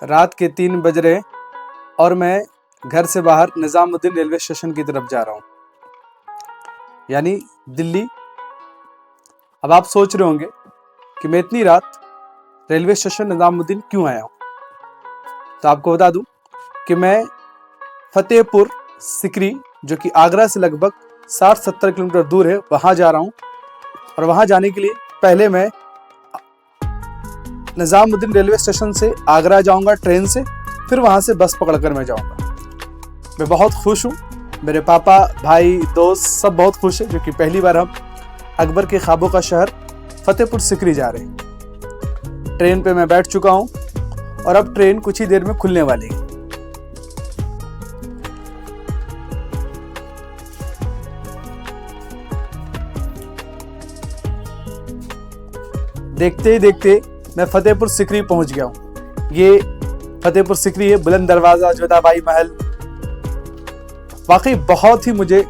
रात के 3 बज रहे और मैं घर से बाहर निज़ामुद्दीन रेलवे स्टेशन की तरफ जा रहा हूँ, यानी दिल्ली। अब आप सोच रहे होंगे कि मैं इतनी रात रेलवे स्टेशन निज़ामुद्दीन क्यों आया हूँ। तो आपको बता दूं कि मैं फतेहपुर सिकरी, जो कि आगरा से लगभग 60-70 किलोमीटर दूर है, वहाँ जा रहा हूँ। और वहाँ जाने के लिए पहले मैं निज़ामुद्दीन रेलवे स्टेशन से आगरा जाऊँगा ट्रेन से, फिर वहाँ से बस पकड़कर मैं जाऊँगा। मैं बहुत खुश हूँ, मेरे पापा, भाई, दोस्त सब बहुत खुश हैं, क्योंकि पहली बार हम अकबर के ख्वाबों का शहर फतेहपुर सिकरी जा रहे हैं। ट्रेन पे मैं बैठ चुका हूँ और अब ट्रेन कुछ ही देर में खुलने वाली है। देखते ही देखते मैं फतेहपुर सिकरी पहुंच गया हूँ। ये फतेहपुर सिकरी है, बुलंद दरवाजा, जोधाबाई महल। वाकई बहुत ही मुझे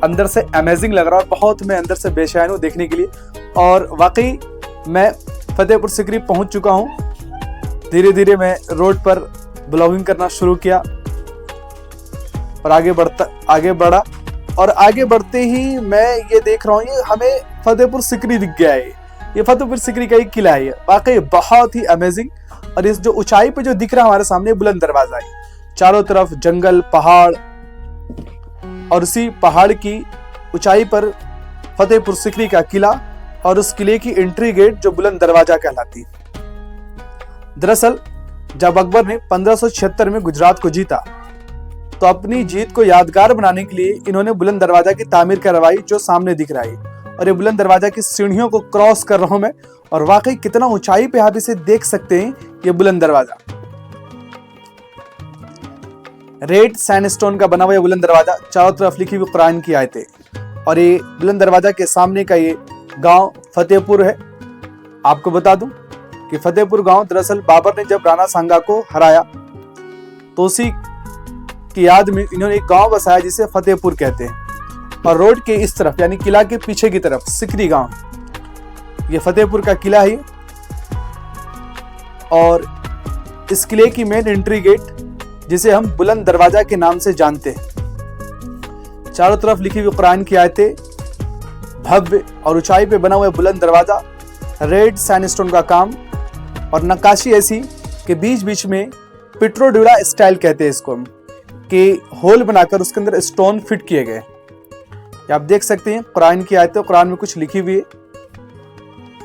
अंदर से अमेजिंग लग रहा है और बहुत मैं अंदर से बेचैन हूँ देखने के लिए। और वाकई मैं फतेहपुर सिकरी पहुंच चुका हूँ। धीरे धीरे मैं रोड पर ब्लॉगिंग करना शुरू किया और आगे बढ़ा और आगे बढ़ते ही मैं ये देख रहा हूँ, ये हमें फतेहपुर सिकरी दिख गया है। ये फतेहपुर सिकरी का एक किला है, वाकई बहुत ही अमेजिंग। और इस जो ऊंचाई पे जो दिख रहा है हमारे सामने, बुलंद दरवाजा है। चारों तरफ जंगल, पहाड़, और उसी पहाड़ की ऊंचाई पर फतेहपुर सिकरी का किला और उस किले की एंट्री गेट जो बुलंद दरवाजा कहलाती है। दरअसल जब अकबर ने 1576 में गुजरात को जीता, तो अपनी जीत को यादगार बनाने के लिए इन्होंने बुलंद दरवाजा की तामीर करवाई, जो सामने दिख रहा है। और ये बुलंद दरवाजा की सीढ़ियों को क्रॉस कर रहा हूं मैं, और वाकई कितना ऊंचाई पे आप इसे देख सकते हैं। ये बुलंद दरवाजा रेड सैंडस्टोन का बना हुआ, ये बुलंद दरवाजा, चारों तरफ लिखी हुई कुरान की आयतें। और ये बुलंद दरवाजा के सामने का ये गांव फतेहपुर है। आपको बता दूं कि फतेहपुर गांव दरअसल बाबर ने जब राणा सांगा को हराया, तो उसी की याद में इन्होंने एक गांव बसाया जिसे फतेहपुर कहते हैं। और रोड के इस तरफ, यानी किला के पीछे की तरफ, सिकरी गांव, ये फतेहपुर का किला है। और इस किले की मेन एंट्री गेट, जिसे हम बुलंद दरवाजा के नाम से जानते हैं, चारों तरफ लिखी हुई कुरान की आयतें, भव्य और ऊंचाई पे बना हुआ बुलंद दरवाजा, रेड सैंडस्टोन का काम, और नक्काशी ऐसी कि बीच बीच में पिट्रोडुरा स्टाइल कहते हैं इसको हम, कि होल बनाकर उसके अंदर स्टोन फिट किए गए। आप देख सकते हैं कुरान की आयतें, कुरान में कुछ लिखी हुई है,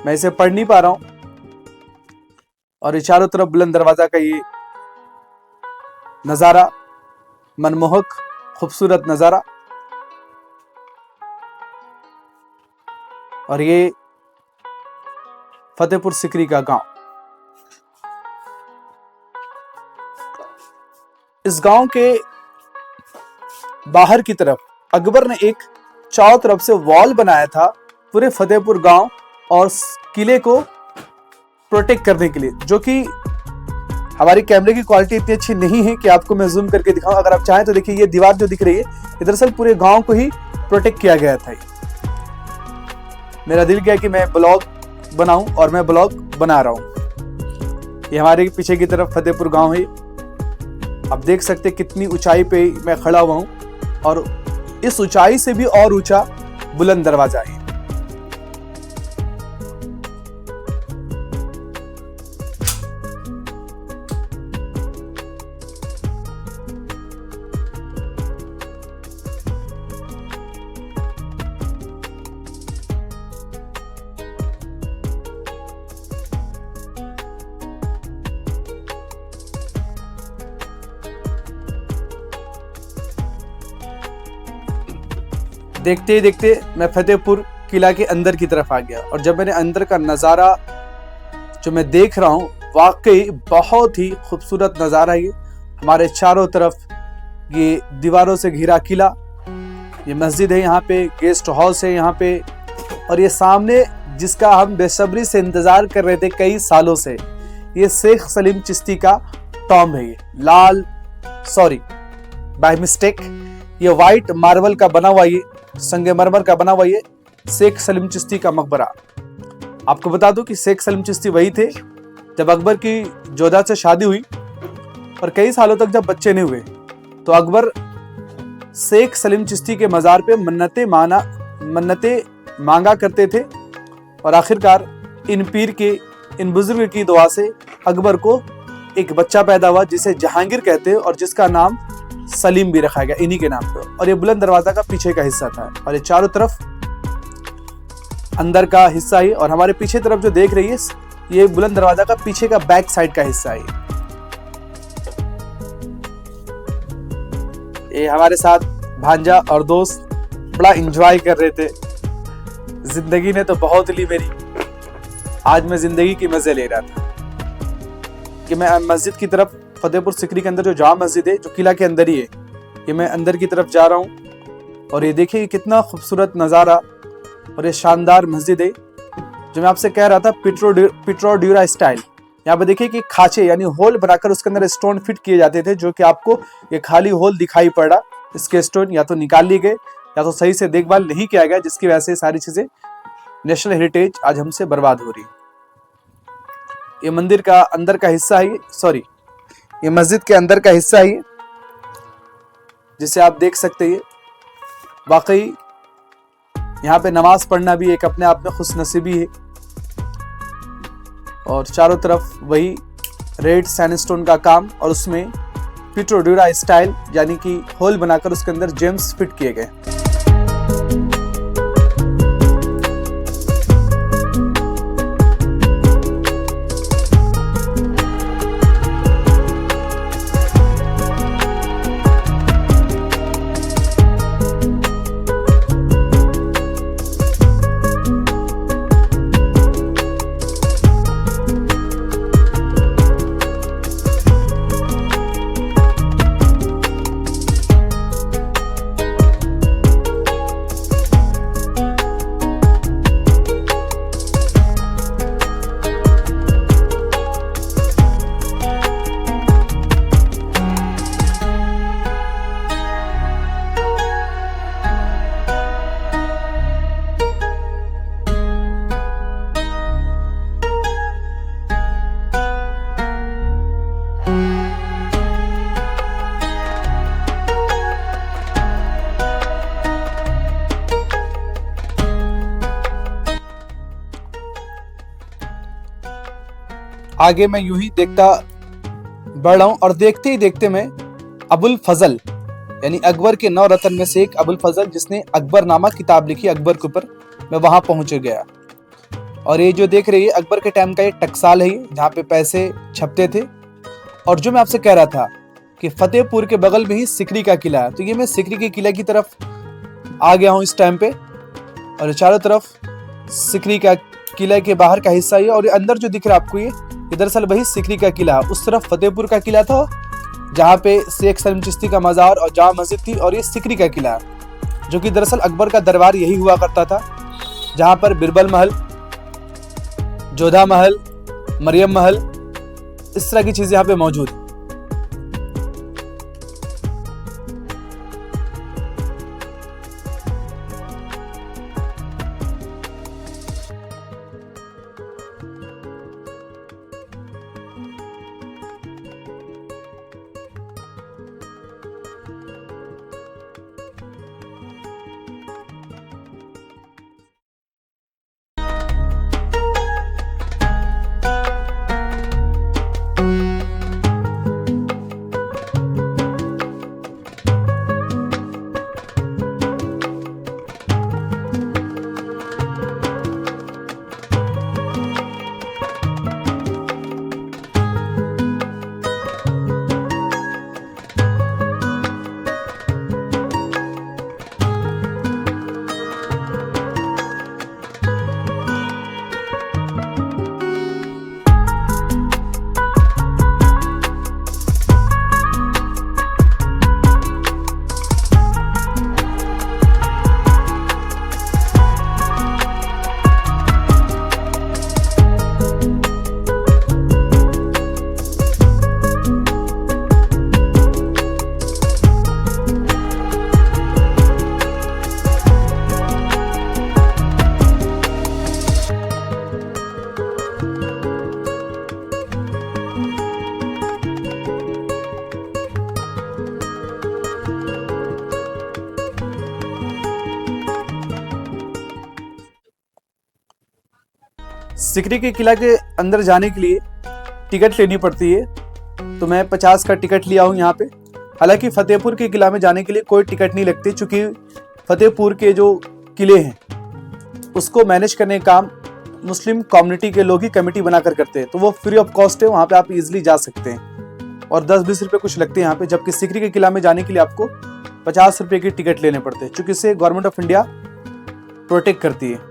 मैं इसे पढ़ नहीं पा रहा हूं। और ये चारों तरफ बुलंद दरवाजा का ये नजारा, मनमोहक खूबसूरत नजारा। और ये फतेहपुर सिकरी का गांव। इस गांव के बाहर की तरफ अकबर ने एक चारों तरफ से वॉल बनाया था पूरे फतेहपुर गांव और किले को प्रोटेक्ट करने के लिए, जो कि हमारी कैमरे की क्वालिटी इतनी अच्छी नहीं है कि आपको मैं जूम करके दिखाऊं। अगर आप चाहें तो देखिए, ये दीवार जो दिख रही है, दरअसल पूरे गांव को ही प्रोटेक्ट किया गया था। मेरा दिल किया कि मैं ब्लॉग बनाऊं और मैं ब्लॉग बना रहा हूं। ये हमारे पीछे की तरफ फतेहपुर गांव है। आप देख सकते हैं कितनी ऊंचाई पे मैं खड़ा हुआ हूं, और इस ऊंचाई से भी और ऊंचा बुलंद दरवाजा है। देखते ही देखते मैं फतेहपुर किला के अंदर की तरफ आ गया, और जब मैंने अंदर का नज़ारा जो मैं देख रहा हूँ, वाकई बहुत ही खूबसूरत नज़ारा है। हमारे चारों तरफ ये दीवारों से घिरा किला, ये मस्जिद है, यहाँ पे गेस्ट हाउस है यहाँ पे, और ये सामने जिसका हम बेसब्री से इंतज़ार कर रहे थे कई सालों से, ये शेख सलीम चिश्ती का टॉम्ब है। बाय मिस्टेक ये वाइट मार्बल का बना हुआ, ये संगमरमर का बना हुआ, ये शेख सलीम चिश्ती का मकबरा। आपको बता दूं कि शेख सलीम चिश्ती वही थे जब अकबर की जोधा से शादी हुई और कई सालों तक जब बच्चे नहीं हुए तो अकबर शेख सलीम चिश्ती के मज़ार पे मन्नतें मांगा करते थे और आखिरकार इन बुजुर्ग की दुआ से अकबर को एक बच्चा पैदा हुआ जिसे जहांगीर कहते हैं और जिसका नाम सलीम भी रखा गया इन्हीं के नाम पे। और ये बुलंद दरवाजा का पीछे का हिस्सा था और ये चारों तरफ अंदर का हिस्सा ही, और हमारे पीछे तरफ जो देख रही है ये बुलंद दरवाजा का पीछे का बैक साइड का हिस्सा है। ये हमारे साथ भांजा और दोस्त बड़ा एंजॉय कर रहे थे। जिंदगी ने तो बहुत ली मेरी, आज मैं जिंदगी की मजे ले रहा था कि मैं मस्जिद की तरफ, फतेहपुर सीकरी के अंदर जो जामा मस्जिद है जो किला के अंदर ही है, ये मैं अंदर की तरफ जा रहा हूँ। और ये देखिए कितना खूबसूरत नज़ारा और ये शानदार मस्जिद है जो मैं आपसे कह रहा था पिट्रोड्यूरा स्टाइल। यहाँ पे देखिए कि खांचे यानी होल बनाकर उसके अंदर स्टोन फिट किए जाते थे, जो कि आपको ये खाली होल दिखाई पड़ा। इसके स्टोन या तो निकाल लिए गए या तो सही से देखभाल नहीं किया गया, जिसकी वजह से सारी चीजें नेशनल हेरिटेज आज हमसे बर्बाद हो रही है। ये मंदिर का अंदर का हिस्सा है, सॉरी ये मस्जिद के अंदर का हिस्सा है जिसे आप देख सकते हैं। वाकई यहाँ पे नमाज पढ़ना भी एक अपने आप में खुशनसीबी है। और चारों तरफ वही रेड सैंडस्टोन का काम और उसमें पिट्रोड्यूरा स्टाइल यानी कि होल बनाकर उसके अंदर जेम्स फिट किए गए। आगे मैं यूं ही देखता बढ़ रहा हूं और देखते ही देखते मैं अबुल फजल यानी अकबर के 9 रत्न में से एक अबुल फजल जिसने अकबरनामा किताब लिखी अकबर के ऊपर, मैं वहां पहुंच गया। और ये जो देख रही है अकबर के टाइम का ये टकसाल है जहाँ पे पैसे छपते थे। और जो मैं आपसे कह रहा था कि फतेहपुर के बगल में ही सिकरी का किला है, तो ये मैं सिकरी के किला की तरफ आ गया हूँ इस टाइम पे। और चारों तरफ सिकरी का किला के बाहर का हिस्सा है और अंदर जो दिख रहा है आपको ये दरअसल वही सिकरी का किला। उस तरफ फतेहपुर का किला था जहाँ पे शेख सलीम चिश्ती का मज़ार और जामा मस्जिद थी, और ये सिकरी का किला जो कि दरअसल अकबर का दरबार यही हुआ करता था, जहाँ पर बिरबल महल, जोधा महल, मरियम महल, इस तरह की चीज़ें यहाँ पे मौजूद है। सिकरी के किला के अंदर जाने के लिए टिकट लेनी पड़ती है, तो मैं 50 का टिकट लिया हूँ यहाँ पे। हालांकि फतेहपुर के किला में जाने के लिए कोई टिकट नहीं लगती, चूँकि फतेहपुर के जो किले हैं उसको मैनेज करने का काम मुस्लिम कम्युनिटी के लोग ही कमेटी बनाकर करते हैं, तो वो फ्री ऑफ कॉस्ट है, वहाँ पे आप इजीली जा सकते हैं और 10-20 रुपये कुछ लगते हैं यहाँ पे। जबकि सिकरी के किला में जाने के लिए आपको 50 रुपये की टिकट लेने पड़ते हैं, चूँकि इसे गवर्नमेंट ऑफ इंडिया प्रोटेक्ट करती है।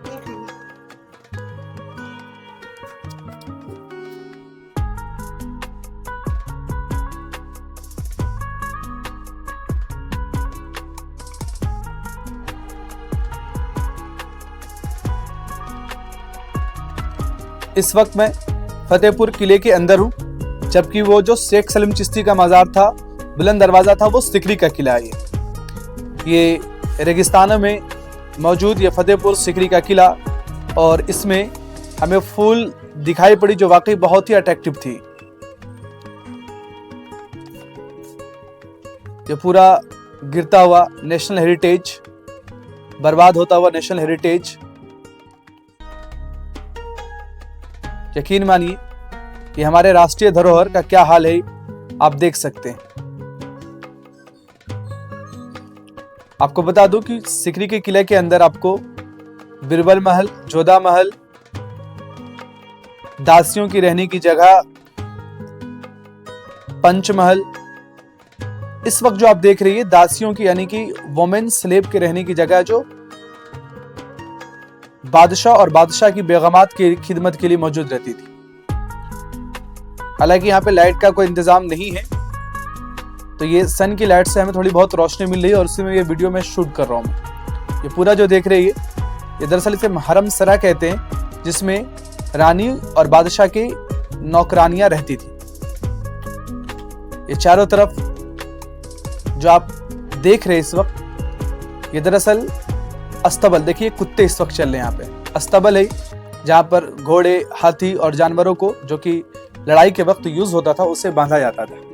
इस वक्त मैं फतेहपुर किले के अंदर हूँ, जबकि वो जो शेख सलीम चिश्ती का मज़ार था, बुलंद दरवाज़ा था, वो सिकरी का किला है। ये रेगिस्तानों में मौजूद ये फतेहपुर सिकरी का किला, और इसमें हमें फूल दिखाई पड़ी जो वाकई बहुत ही अट्रैक्टिव थी। ये पूरा गिरता हुआ नेशनल हेरिटेज, बर्बाद होता हुआ नेशनल हेरिटेज। यकीन मानिए कि हमारे राष्ट्रीय धरोहर का क्या हाल है, आप देख सकते हैं। आपको बता दूं कि सिकरी के किले के अंदर आपको बिरबल महल, जोधा महल, दासियों की रहने की जगह, पंचमहल, इस वक्त जो आप देख रही है दासियों की यानी कि वोमेन स्लेव के रहने की जगह, जो बादशाह और बादशाह की बेगमात की खिदमत के लिए मौजूद रहती थी। हालांकि यहाँ पे लाइट का कोई इंतजाम नहीं है, तो ये सन की लाइट से हमें थोड़ी बहुत रोशनी मिल रही है और उसी में ये वीडियो में शूट कर रहा हूँ। ये पूरा जो देख रही है ये दरअसल इसे हरम सरा कहते हैं, जिसमें रानी और बादशाह की नौकरानियां रहती थी। ये चारों तरफ जो आप देख रहे हैं इस वक्त, ये दरअसल अस्तबल, देखिए कुत्ते इस वक्त चल रहे हैं यहाँ पे। अस्तबल है जहाँ पर घोड़े, हाथी और जानवरों को जो कि लड़ाई के वक्त यूज होता था उसे बांधा जाता था।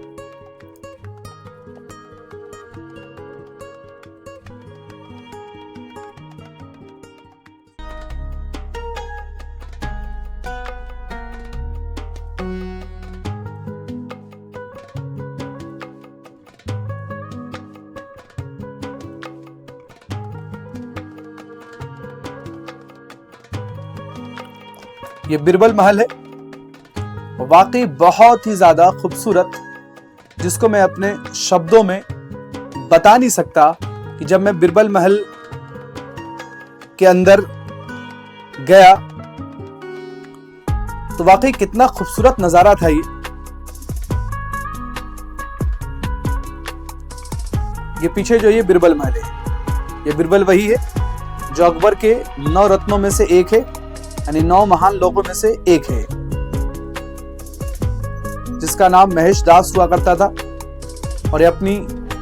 ये बिरबल महल है, वाकई बहुत ही ज्यादा खूबसूरत, जिसको मैं अपने शब्दों में बता नहीं सकता कि जब मैं बिरबल महल के अंदर गया तो वाकई कितना खूबसूरत नजारा था। ये पीछे जो ये बिरबल महल है, ये बिरबल वही है जो अकबर के 9 रत्नों में से एक है, यानी 9 महान लोगों में से एक है, जिसका नाम महेश दास हुआ करता था। और ये अपनी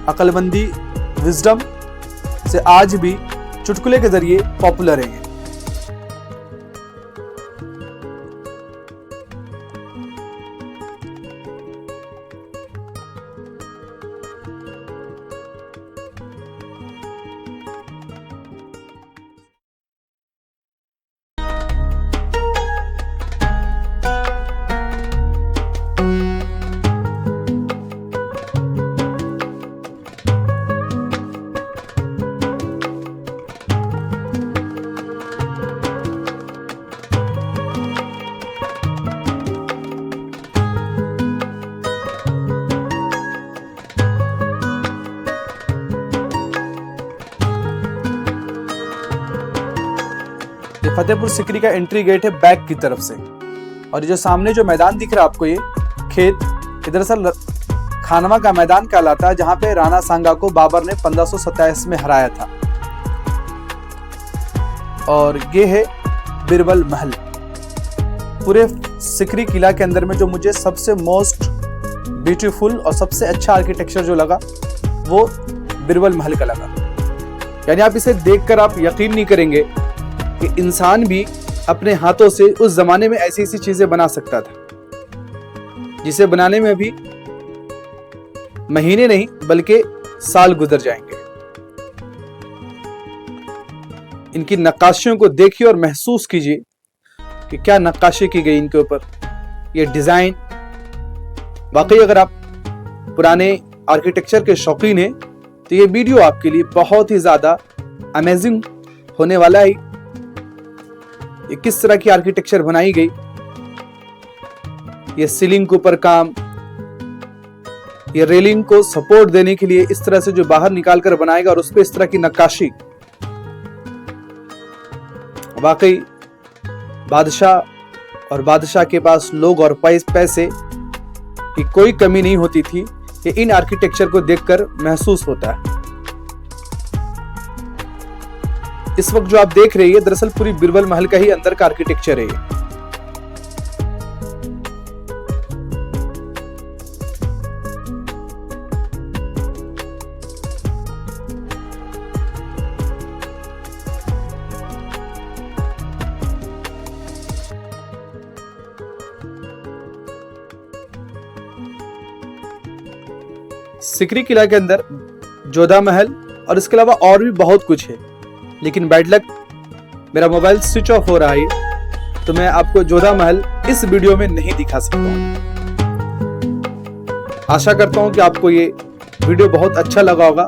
अकलमंदी, विजडम से आज भी चुटकुले के जरिए पॉपुलर है। फतेहपुर सिकरी का एंट्री गेट है बैक की तरफ से, और जो सामने जो मैदान दिख रहा है आपको, ये खेत, दरअसल खानवा का मैदान कहलाता है, जहां पे राणा सांगा को बाबर ने 1527 में हराया था। और ये है बिरबल महल। पूरे सिकरी किला के अंदर में जो मुझे सबसे मोस्ट ब्यूटीफुल और सबसे अच्छा आर्किटेक्चर जो लगा वो बिरबल महल का लगा। यानी आप इसे देखकर आप यकीन नहीं करेंगे कि इंसान भी अपने हाथों से उस जमाने में ऐसी ऐसी चीजें बना सकता था, जिसे बनाने में भी महीने नहीं बल्कि साल गुजर जाएंगे। इनकी नक्काशियों को देखिए और महसूस कीजिए कि क्या नक्काशी की गई इनके ऊपर, ये डिजाइन। वाकई अगर आप पुराने आर्किटेक्चर के शौकीन हैं तो ये वीडियो आपके लिए बहुत ही ज्यादा अमेजिंग होने वाला है। ये किस तरह की आर्किटेक्चर बनाई गई, ये सीलिंग के ऊपर काम, ये रेलिंग को सपोर्ट देने के लिए इस तरह से जो बाहर निकाल कर बनाएगा और उस पर इस तरह की नक्काशी। वाकई बादशाह और बादशाह के पास लोग और पैसे की कोई कमी नहीं होती थी, ये इन आर्किटेक्चर को देखकर महसूस होता है। इस वक्त जो आप देख रहे हैं दरअसल पूरी बीरबल महल का ही अंदर का आर्किटेक्चर है। सिकरी किला के अंदर जोधा महल और इसके अलावा और भी बहुत कुछ है, लेकिन बैड लक मेरा मोबाइल स्विच ऑफ हो रहा है तो मैं आपको जोधा महल इस वीडियो में नहीं दिखा सकता हूं। आशा करता हूं कि आपको ये वीडियो बहुत अच्छा लगा होगा।